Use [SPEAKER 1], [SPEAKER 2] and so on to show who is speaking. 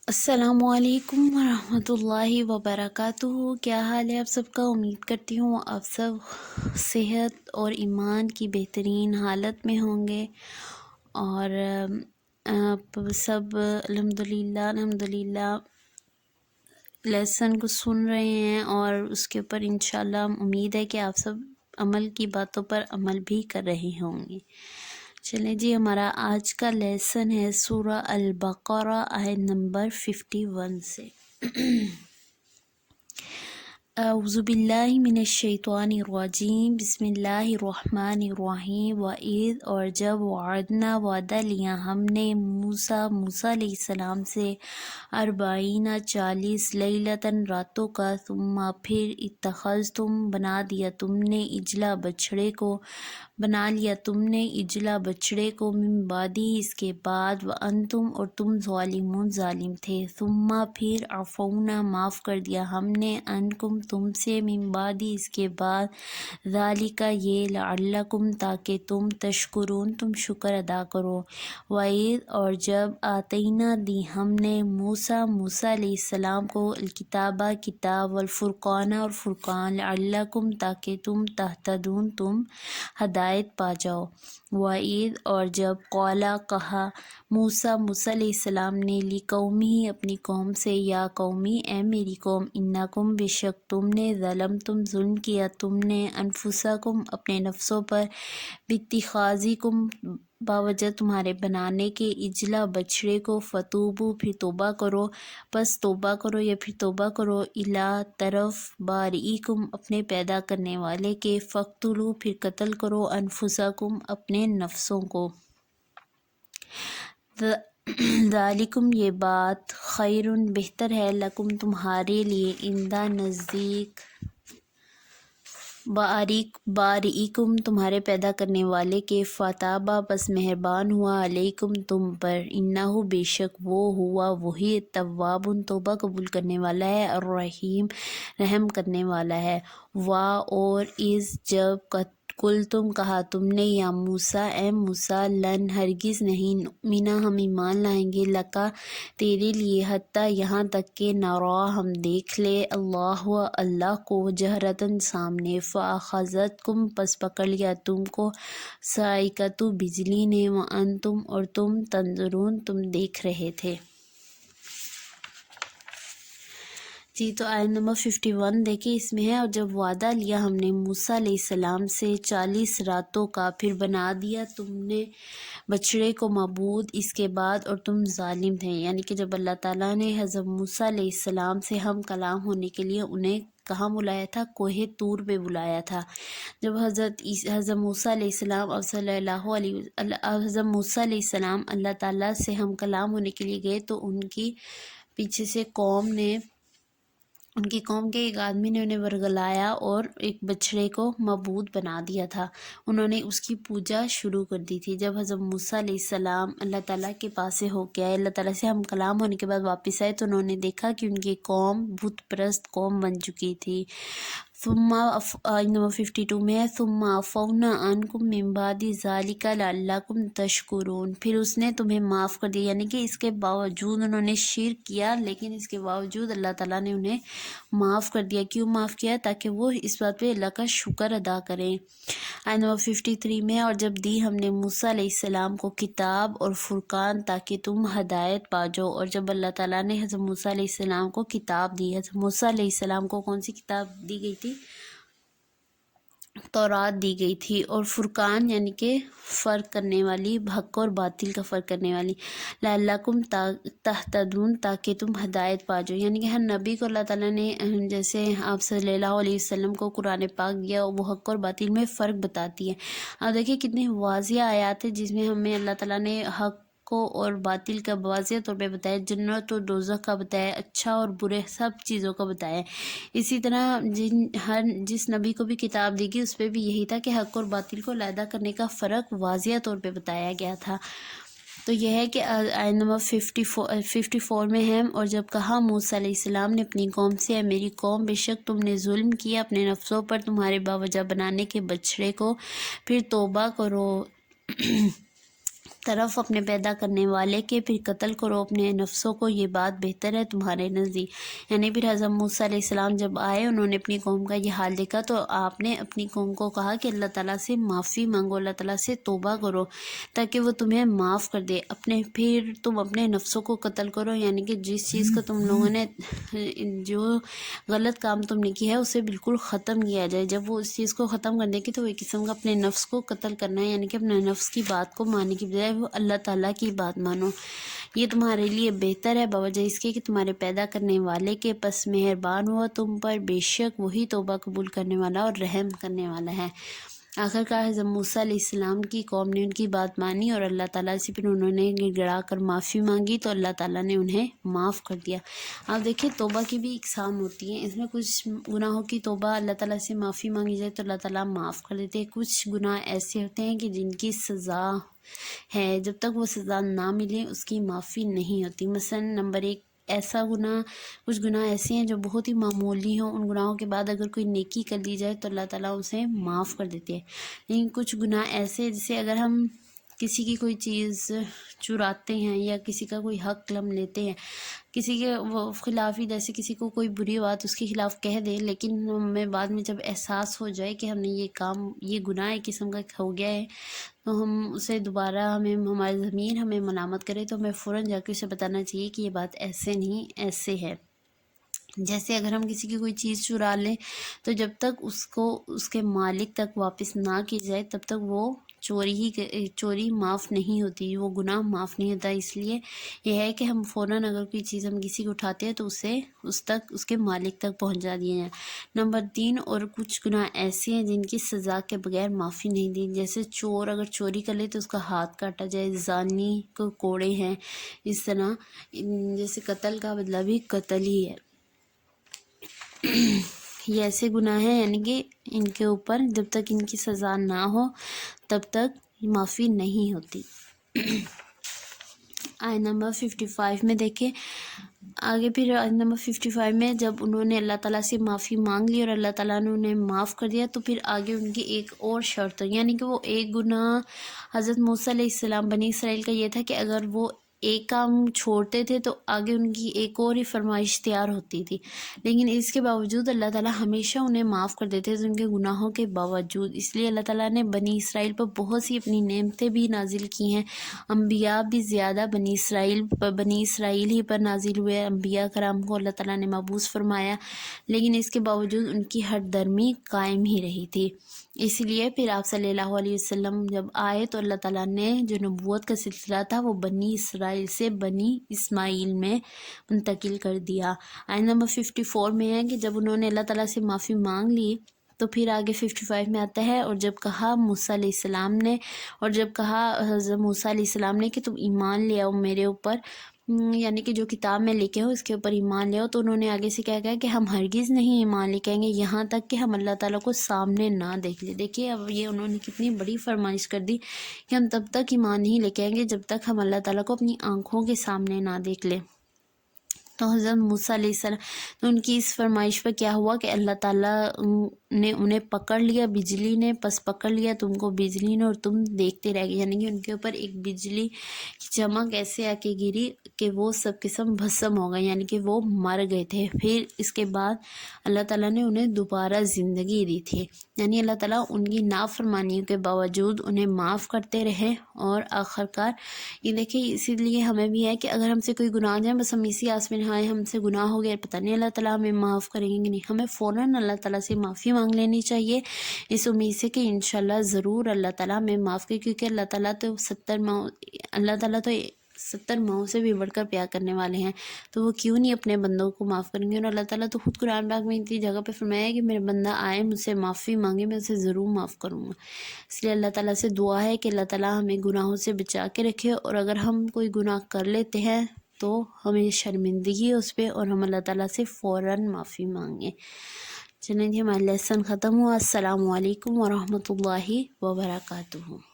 [SPEAKER 1] السلام علیکم ورحمۃ اللہ وبرکاتہ۔ کیا حال ہے آپ سب کا؟ امید کرتی ہوں آپ سب صحت اور ایمان کی بہترین حالت میں ہوں گے، اور آپ سب الحمدللہ لیسن کو سن رہے ہیں، اور اس کے اوپر انشاءاللہ امید ہے کہ آپ سب عمل کی باتوں پر عمل بھی کر رہے ہوں گے۔ چلیں جی، ہمارا آج کا لیسن ہے سورہ البقرہ آیت نمبر 51 سے۔ اعوذ باللہ من الشیطان الرجیم، بسم اللہ الرحمن الرحیم۔ وَإِذْ، اور جب، وعدنا، وعدہ لیا ہم نے، موسیٰ علیہ السلام سے، 40 لیلتاً راتوں کا، ثم پھر، اتخذتم بنا لیا تم نے، بچڑے کو، من بعدی اس کے بعد، وانتم اور تم، ظالمون ظالم تھے، ثم پھر، عفونا معاف کر دیا ہم نے، عنکم تم سے، من بعدی اس کے بعد، ذالک یہ، لعلکم تاکہ تم، تشکرون تم شکر ادا کرو۔ وَإِذْ، اور جب، آتینا دی ہم نے، موسیٰ علیہ السلام کو، الکتاب کتاب، والفرقان اور فرقان، لعلکم تاکہ تم، تہتدون تم ہدایت پا جاؤ۔ وَإِذْ، اور جب، قال کہا، موسیٰ علیہ السلام نے، لقومہ اپنی قوم سے، یا قومی اے میری قوم، انکم بے شک تم نے، ظلمتم ظلم کیا تم نے، انفسکم اپنے نفسوں پر، باتخاذکم باوجہ تمہارے بنانے کے، اجلا بچڑے کو، فتوبوا پھر توبہ کرو، پس توبہ کرو یا پھر توبہ کرو، الی طرف، بارئکم اپنے پیدا کرنے والے کے، فاقتلوا پھر قتل کرو، انفسکم اپنے نفسوں کو، ذالکم یہ بات، خیر بہتر ہے، لکم تمہارے لیے، عند نزدیک، بارئکم تمہارے پیدا کرنے والے کے، فتابا پس مہربان ہوا، علیکم تم پر، انہ بے شک وہ، ہوا وہی، تواب توبہ قبول کرنے والا ہے، الرحیم رحم کرنے والا ہے۔ اور اذ جب، کل تم کہا تم نے، یا موسیٰ اے موسیٰ، لن ہرگز نہیں، نؤمنا ہم ایمان لائیں گے، لکا تیرے لیے، حتیٰ یہاں تک کہ، نرا ہم دیکھ لے، اللہ کو، جہرتاً سامنے، فاخذتکم پس پکڑ لیا تم کو، صاعقۃ بجلی نے، وانتم اور تم، تنظرون تم دیکھ رہے تھے۔ جی تو آیت نمبر 51 دیکھیں، اس میں ہے، اور جب وعدہ لیا ہم نے موسیٰ علیہ السلام سے 40 راتوں کا، پھر بنا دیا تم نے بچڑے کو معبود اس کے بعد، اور تم ظالم تھے، یعنی کہ جب اللہ تعالیٰ نے حضرت موسیٰ علیہ السلام سے ہم کلام ہونے کے لیے انہیں کہاں بلایا تھا؟ کوہ طور پہ بلایا تھا۔ جب حضرت موسیٰ علیہ السلام اور حضرت موسیٰ علیہ السلام اللہ تعالیٰ سے ہم کلام ہونے کے لیے گئے، تو ان کی پیچھے سے ان کی قوم کے ایک آدمی نے انہیں ورگلایا اور ایک بچڑے کو معبود بنا دیا تھا۔ انہوں نے اس کی پوجا شروع کر دی تھی۔ جب حضرت موسیٰ علیہ السلام اللہ تعالیٰ کے پاس سے ہو کے آئے، اللہ تعالیٰ سے ہم کلام ہونے کے بعد واپس آئے، تو انہوں نے دیکھا کہ ان کی قوم بت پرست قوم بن چکی تھی۔ ثم 52 میں ہے، ثم عفونا عنکم من بعد ذلک لعلکم تشکرون، پھر اس نے تمہیں معاف کر دیا، یعنی کہ اس کے باوجود انہوں نے شرک کیا، لیکن اس کے باوجود اللہ تعالیٰ نے انہیں معاف کر دیا۔ کیوں معاف کیا؟ تاکہ وہ اس بات پہ اللہ کا شکر ادا کریں۔ آیت نمبر 53 میں، اور جب دی ہم نے موسیٰ علیہ السلام کو کتاب اور فرقان تاکہ تم ہدایت پا جاؤ، اور جب اللہ تعالیٰ نے حضرت موسیٰ علیہ السلام کو کتاب دی، حضرت موسیٰ علیہ السلام کو کون سی کتاب دی گئی تھی؟ تورات دی گئی تھی، اور فرقان یعنی کہ فرق کرنے والی، حق اور باطل کا فرق کرنے والی، لعلکم تہتدون تاکہ تم ہدایت پا جاؤ، یعنی کہ ہر نبی کو اللہ تعالیٰ نے، جیسے آپ صلی اللہ علیہ وسلم کو قرآن پاک دیا، وہ حق اور باطل میں فرق بتاتی ہے۔ اب دیکھیں کتنی واضح آیات ہے جس میں ہمیں اللہ تعالیٰ نے حق کو اور باطل کا واضح طور پہ بتایا، جنت اور دوزخ کا بتایا، اچھا اور برے سب چیزوں کا بتایا۔ اسی طرح جس نبی کو بھی کتاب دی گئی، اس پہ بھی یہی تھا کہ حق اور باطل کو علیحدہ کرنے کا فرق واضح طور پہ بتایا گیا تھا۔ تو یہ ہے کہ آیت نمبر 54 میں ہے، اور جب کہا موسیٰ علیہ السلام نے اپنی قوم سے، اے میری قوم، بے شک تم نے ظلم کیا اپنے نفسوں پر تمہارے باوجہ بنانے کے بچڑے کو، پھر توبہ کرو طرف اپنے پیدا کرنے والے کے، پھر قتل کرو اپنے نفسوں کو، یہ بات بہتر ہے تمہارے نزدیک۔ یعنی پھر حضرت موسیٰ علیہ السلام جب آئے، انہوں نے اپنی قوم کا یہ حال دیکھا تو آپ نے اپنی قوم کو کہا کہ اللہ تعالیٰ سے معافی مانگو، اللہ تعالیٰ سے توبہ کرو تاکہ وہ تمہیں معاف کر دے۔ پھر تم اپنے نفسوں کو قتل کرو، یعنی کہ جس چیز کا تم لوگوں نے، جو غلط کام تم نے کیا ہے اسے بالکل ختم کیا جائے۔ جب وہ اس چیز کو ختم کر دے گی تو وہ ایک قسم کا اپنے نفس کو قتل کرنا ہے، یعنی کہ اپنے نفس کی بات کو ماننے کی بجائے وہ اللہ تعالیٰ کی بات مانو، یہ تمہارے لیے بہتر ہے بوجہ اس کے کہ تمہارے پیدا کرنے والے کے پس مہربان ہوا تم پر، بے شک وہی توبہ قبول کرنے والا اور رحم کرنے والا ہے۔ آخرکار حضرت موسیٰ علیہ السلام کی قوم نے ان کی بات مانی اور اللہ تعالیٰ سے پھر انہوں نے گڑ گڑا کر معافی مانگی تو اللہ تعالیٰ نے انہیں معاف کر دیا۔ آپ دیکھیں توبہ کی بھی اقسام ہوتی ہیں، اس میں کچھ گناہوں کی توبہ اللہ تعالیٰ سے معافی مانگی جائے تو اللہ تعالیٰ معاف کر دیتے ہیں، کچھ گناہ ایسے ہوتے ہیں کہ جن کی سزا ہے، جب تک وہ سزا نہ ملے اس کی معافی نہیں ہوتی۔ مثلا نمبر 1 ایسا گناہ، کچھ گناہ ایسے ہیں جو بہت ہی معمولی ہوں، ان گناہوں کے بعد اگر کوئی نیکی کر دی جائے تو اللہ تعالیٰ اسے معاف کر دیتے ہیں۔ لیکن کچھ گناہ ایسے جیسے اگر ہم کسی کی کوئی چیز چراتے ہیں یا کسی کا کوئی حق لم لیتے ہیں، کسی کے خلاف ہی، جیسے کسی کو کوئی بری بات اس کے خلاف کہہ دیں، لیکن ہمیں بعد میں جب احساس ہو جائے کہ ہم نے یہ کام، یہ گناہ ایک قسم کا ہو گیا ہے، تو ہم اسے دوبارہ، ہماری ضمیر ہمیں ملامت کرے تو ہمیں فوراً جا کے اسے بتانا چاہیے کہ یہ بات ایسے نہیں، ایسے ہے۔ جیسے اگر ہم کسی کی کوئی چیز چرا لیں تو جب تک اس کو اس کے مالک تک واپس نہ کی جائے تب تک وہ چوری معاف نہیں ہوتی، وہ گناہ معاف نہیں ہوتا۔ اس لیے یہ ہے کہ ہم فوراً اگر کوئی چیز ہم کسی کو اٹھاتے ہیں تو اسے اس کے مالک تک پہنچا دیا جائے۔ نمبر 3 اور کچھ گناہ ایسے ہیں جن کی سزا کے بغیر معافی نہیں دی، جیسے چور اگر چوری کر لے تو اس کا ہاتھ کاٹا جائے، زانی کو کوڑے ہیں، اس طرح جیسے قتل کا بدلہ بھی قتل ہی ہے۔ یہ ایسے گناہ ہیں یعنی کہ ان کے اوپر جب تک ان کی سزا نہ ہو تب تک معافی نہیں ہوتی۔ آیت نمبر 55 میں دیکھیں آگے، پھر آیت نمبر 55 میں جب انہوں نے اللہ تعالیٰ سے معافی مانگ لی اور اللہ تعالیٰ نے انہیں معاف کر دیا تو پھر آگے ان کی ایک اور شرط، یعنی کہ وہ ایک گناہ حضرت موسیٰ علیہ السلام بنی اسرائیل کا یہ تھا کہ اگر وہ ایک کام چھوڑتے تھے تو آگے ان کی ایک اور ہی فرمائش تیار ہوتی تھی، لیکن اس کے باوجود اللہ تعالیٰ ہمیشہ انہیں معاف کر دیتے تھے ان کے گناہوں کے باوجود۔ اس لیے اللہ تعالیٰ نے بنی اسرائیل پر بہت سی اپنی نعمتیں بھی نازل کی ہیں، انبیاء بھی زیادہ بنی اسرائیل ہی پر نازل ہوئے، انبیاء کرام کو اللہ تعالیٰ نے مبعوث فرمایا، لیکن اس کے باوجود ان کی ہٹ درمی قائم ہی رہی تھی۔ اس لیے پھر آپ صلی اللہ علیہ وسلم جب آئے تو اللہ تعالیٰ نے جو نبوت کا سلسلہ تھا وہ بنی اسرائیل سے بنی اسماعیل میں منتقل کر دیا۔ آیت نمبر 54 میں ہے کہ جب انہوں نے اللہ تعالیٰ سے معافی مانگ لی تو پھر آگے 55 میں آتا ہے، اور جب کہا موسیٰ علیہ السلام نے، اور جب کہا حضرت موسیٰ علیہ السلام نے کہ تم ایمان لے آؤ میرے اوپر، یعنی کہ جو کتاب میں لکھے ہو اس کے اوپر ایمان لے آؤ، تو انہوں نے آگے سے کیا کہا کہ ہم ہرگز نہیں ایمان لے کے آئیں گے یہاں تک کہ ہم اللہ تعالیٰ کو سامنے نہ دیکھ لیں۔ دیکھیے اب یہ انہوں نے کتنی بڑی فرمائش کر دی کہ ہم تب تک ایمان نہیں لے کے آئیں گے جب تک ہم اللہ تعالیٰ کو اپنی آنکھوں کے سامنے نہ دیکھ لیں۔ تو حضرت موسیٰ علیہ السلام، تو ان کی اس فرمائش پر کیا ہوا کہ اللہ تعالیٰ نے انہیں پکڑ لیا، بجلی نے پس پکڑ لیا تم کو بجلی نے اور تم دیکھتے رہ گئے، یعنی کہ ان کے اوپر ایک بجلی کی چمک ایسے آ کے گری کہ وہ سب قسم بھسم ہو گئے، یعنی کہ وہ مر گئے تھے۔ پھر اس کے بعد اللہ تعالیٰ نے انہیں دوبارہ زندگی دی تھی، یعنی اللہ تعالیٰ ان کی نافرمانیوں کے باوجود انہیں معاف کرتے رہے، اور آخرکار یہ دیکھیں اسی لیے ہمیں بھی ہے کہ اگر ہم سے کوئی گناہ جائے، بس ہم اسی آس میں نہائے ہم سے گناہ ہو گیا، پتہ نہیں اللہ تعالیٰ ہمیں معاف کریں گے کہ نہیں، ہمیں فوراً اللہ تعالیٰ سے معافی مانگ لینی چاہیے اس امید سے کہ انشاءاللہ ضرور اللہ تعالیٰ ہمیں معاف کرے، کیونکہ اللہ تعالیٰ تو 70 ماؤں سے بھی بڑھ کر پیار کرنے والے ہیں، تو وہ کیوں نہیں اپنے بندوں کو معاف کریں گے۔ اور اللہ تعالیٰ تو خود قرآن پاک میں اتنی جگہ پہ فرمایا ہے کہ میرے بندہ آئے مجھ سے معافی مانگے میں اسے ضرور معاف کروں گا۔ اس لیے اللہ تعالیٰ سے دعا ہے کہ اللہ تعالیٰ ہمیں گناہوں سے بچا کے رکھے، اور اگر ہم کوئی گناہ کر لیتے ہیں تو ہمیں شرمندگی ہے اس پہ، اور ہم اللہ تعالیٰ سے فوراً معافی مانگیں۔ چلیں جی ہمارا لیسن ختم ہوا۔ السلام علیکم ورحمۃ اللہ وبرکاتہ۔